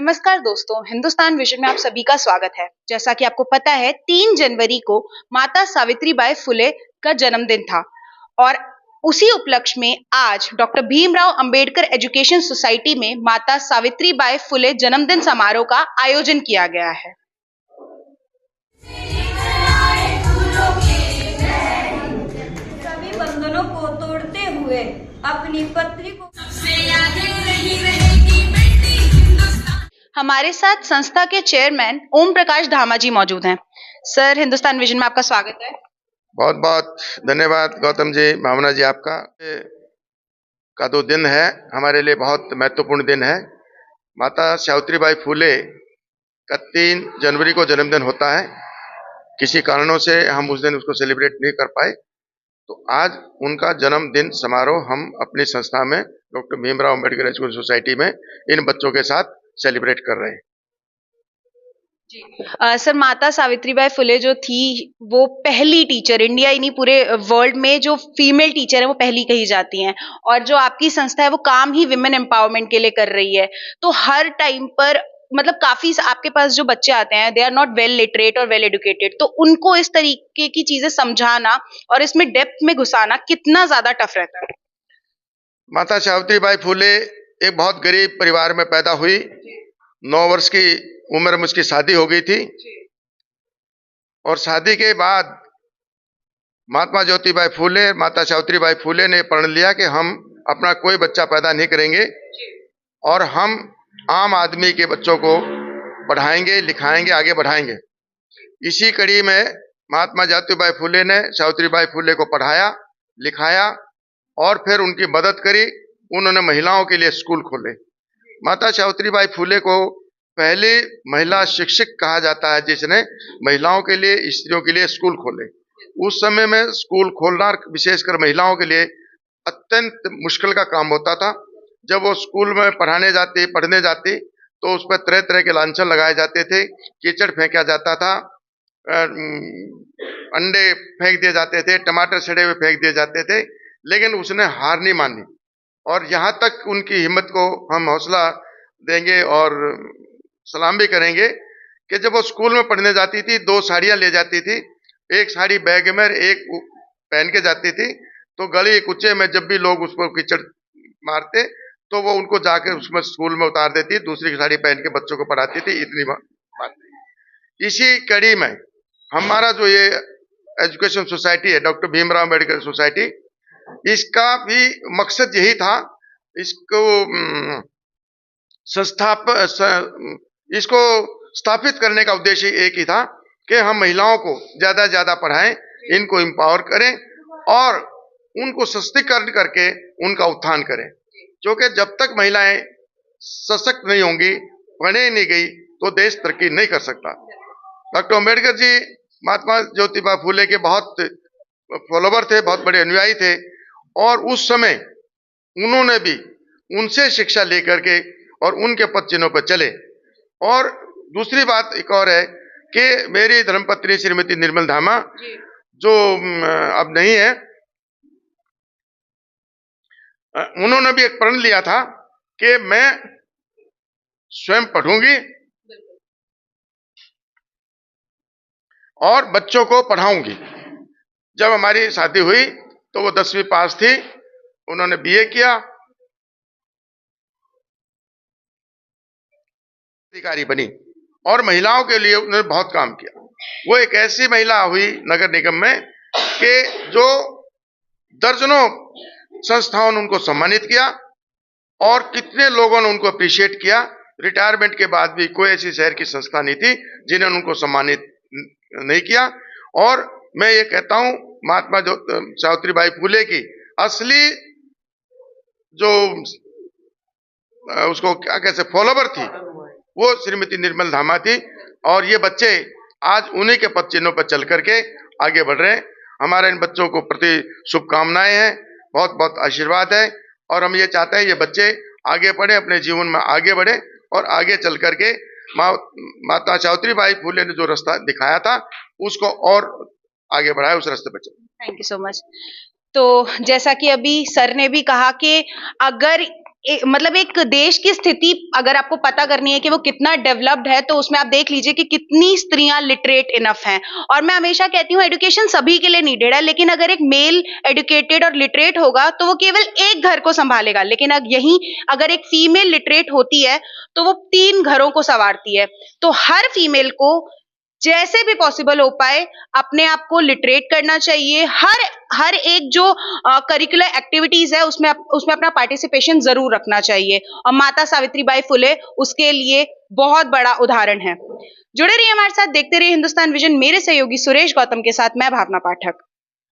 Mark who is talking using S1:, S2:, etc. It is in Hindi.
S1: नमस्कार दोस्तों, हिंदुस्तान विजन में आप सभी का स्वागत है। जैसा कि आपको पता है, 3 जनवरी को माता सावित्रीबाई फुले का जन्मदिन था और उसी उपलक्ष्य में आज doctor Bhimrao Ambedkar education society में माता सावित्रीबाई फुले जन्मदिन समारोह का आयोजन किया गया है।
S2: सभी बंधनों को तोड़ते हुए अपनी पत्नी को
S1: हमारे साथ संस्था के चेयरमैन ओम प्रकाश धामा जी मौजूद हैं। सर, हिंदुस्तान विजन में आपका स्वागत है।
S3: बहुत बहुत धन्यवाद गौतम जी, भावना जी, आपका का दो दिन है हमारे लिए बहुत महत्वपूर्ण दिन है। माता सावित्रीबाई फुले का 3 जनवरी को जन्मदिन होता है। किसी कारणों से हम उस दिन उसको सेलिब्रेट नहीं कर पाए, तो आज उनका जन्मदिन समारोह हम अपनी संस्था में doctor Bhimrao Ambedkar education society में इन बच्चों के साथ सेलिब्रेट कर रहे हैं।
S1: सर, माता सावित्रीबाई फुले जो थी वो पहली टीचर, इंडिया ही नहीं पूरे वर्ल्ड में जो फीमेल टीचर है वो पहली कही जाती हैं, और जो आपकी संस्था है वो काम ही विमेन एम्पावरमेंट के लिए कर रही है। तो हर टाइम पर मतलब काफी आपके पास जो बच्चे आते हैं, they are not well literate और वेल एजुकेटेड, तो उनको इस तरीके की चीजें समझाना और इसमें डेप्थ में घुसाना कितना ज्यादा टफ रहता है?
S3: माता सावित्रीबाई फुले एक बहुत गरीब परिवार में पैदा हुई। 9 वर्ष की उम्र में उसकी शादी हो गई थी और शादी के बाद महात्मा ज्योतिबाई फुले, माता सावित्रीबाई फुले ने प्रण लिया कि हम अपना कोई बच्चा पैदा नहीं करेंगे और हम आम आदमी के बच्चों को पढ़ाएंगे, लिखाएंगे, आगे बढ़ाएंगे। इसी कड़ी में महात्मा ज्योतिबाई फुले ने सावित्रीबाई फुले को पढ़ाया, लिखाया और फिर उनकी मदद करी। उन्होंने महिलाओं के लिए स्कूल खोले। माता सावित्रीबाई फुले को पहली महिला शिक्षक कहा जाता है जिसने महिलाओं के लिए, स्त्रियों के लिए स्कूल खोले। उस समय में स्कूल खोलना विशेषकर महिलाओं के लिए अत्यंत मुश्किल का काम होता था। जब वो स्कूल में पढ़ने जाती तो उस पर तरह तरह के लांछन लगाए जाते थे, कीचड़ फेंका जाता था, अंडे फेंक दिए जाते थे, टमाटर सड़े हुए फेंक दिए जाते थे, लेकिन उसने हार नहीं मानी। और यहाँ तक उनकी हिम्मत को हम हौसला देंगे और सलाम भी करेंगे कि जब वो स्कूल में पढ़ने जाती थी 2 साड़ियाँ ले जाती थी। एक साड़ी बैग में, एक पहन के जाती थी, तो गली कुचे में जब भी लोग उस पर कीचड़ मारते तो वो उनको जाकर उसमें स्कूल में उतार देती, दूसरी साड़ी पहन के बच्चों को पढ़ाती थी। इतनी बात। इसी कड़ी में हमारा जो ये एजुकेशन सोसाइटी है, डॉक्टर भीमराव अंबेडकर सोसाइटी, इसका भी मकसद यही था। इसको स्थापित करने का उद्देश्य एक ही था कि हम महिलाओं को ज्यादा से ज्यादा पढ़ाएं, इनको एम्पावर करें और उनको सशक्तिकरण करके उनका उत्थान करें। क्योंकि जब तक महिलाएं सशक्त नहीं होंगी, पढ़े नहीं गई, तो देश तरक्की नहीं कर सकता। डॉक्टर अंबेडकर जी महात्मा ज्योतिबा फुले के बहुत फॉलोवर थे, बहुत बड़े अनुयायी थे और उस समय उन्होंने भी उनसे शिक्षा लेकर के और उनके पद चिन्हों पर चले। और दूसरी बात एक और है कि मेरी धर्मपत्नी श्रीमती निर्मल धामा, जो अब नहीं है, उन्होंने भी एक प्रण लिया था कि मैं स्वयं पढ़ूंगी और बच्चों को पढ़ाऊंगी। जब हमारी शादी हुई तो वो 10वीं पास थी, उन्होंने बीए किया, अधिकारी बनी और महिलाओं के लिए उन्होंने बहुत काम किया। वो एक ऐसी महिला हुई नगर निगम में कि जो दर्जनों संस्थाओं ने उनको सम्मानित किया और कितने लोगों ने उनको अप्रिशिएट किया। रिटायरमेंट के बाद भी कोई ऐसी शहर की संस्था नहीं थी जिन्होंने उनको सम्मानित नहीं किया। और मैं ये कहता हूं, महात्मा सावित्रीबाई फुले की असली जो उसको क्या कहते फॉलोवर थी, वो श्रीमती निर्मल धामा थी। और ये बच्चे आज उन्हीं के पद चिन्हों पर चल करके आगे बढ़ रहे हैं। हमारे इन बच्चों को प्रति शुभकामनाएं हैं, बहुत बहुत आशीर्वाद है और हम ये चाहते हैं ये बच्चे आगे बढ़े, अपने जीवन में आगे बढ़े और आगे चल करके माता सावित्रीबाई फुले ने जो रास्ता दिखाया था उसको और आगे बढ़ाए, उस रास्ते पर चले।
S1: Thank you so much. तो जैसा कि अभी सर ने भी कहा कि अगर मतलब एक देश की स्थिति अगर आपको पता करनी है कि वो कितना डेवलप्ड है, तो उसमें आप देख लीजिए कि कितनी स्त्रियां लिटरेट इनफ हैं। और मैं हमेशा कहती हूँ एजुकेशन सभी के लिए नीडेड है, लेकिन अगर एक मेल एजुकेटेड और लिटरेट होगा तो वो केवल एक घर को संभालेगा, लेकिन अगर एक फीमेल लिटरेट होती है तो वो 3 घरों को संवारती है। तो हर फीमेल को जैसे भी पॉसिबल हो पाए अपने आप को लिटरेट करना चाहिए। हर एक जो करिकुलर एक्टिविटीज है उसमें अपना पार्टिसिपेशन जरूर रखना चाहिए, और माता सावित्रीबाई फुले उसके लिए बहुत बड़ा उदाहरण है। जुड़े रहिए हमारे साथ, देखते रहिए हिंदुस्तान विजन। मेरे सहयोगी सुरेश गौतम के साथ मैं भावना पाठक।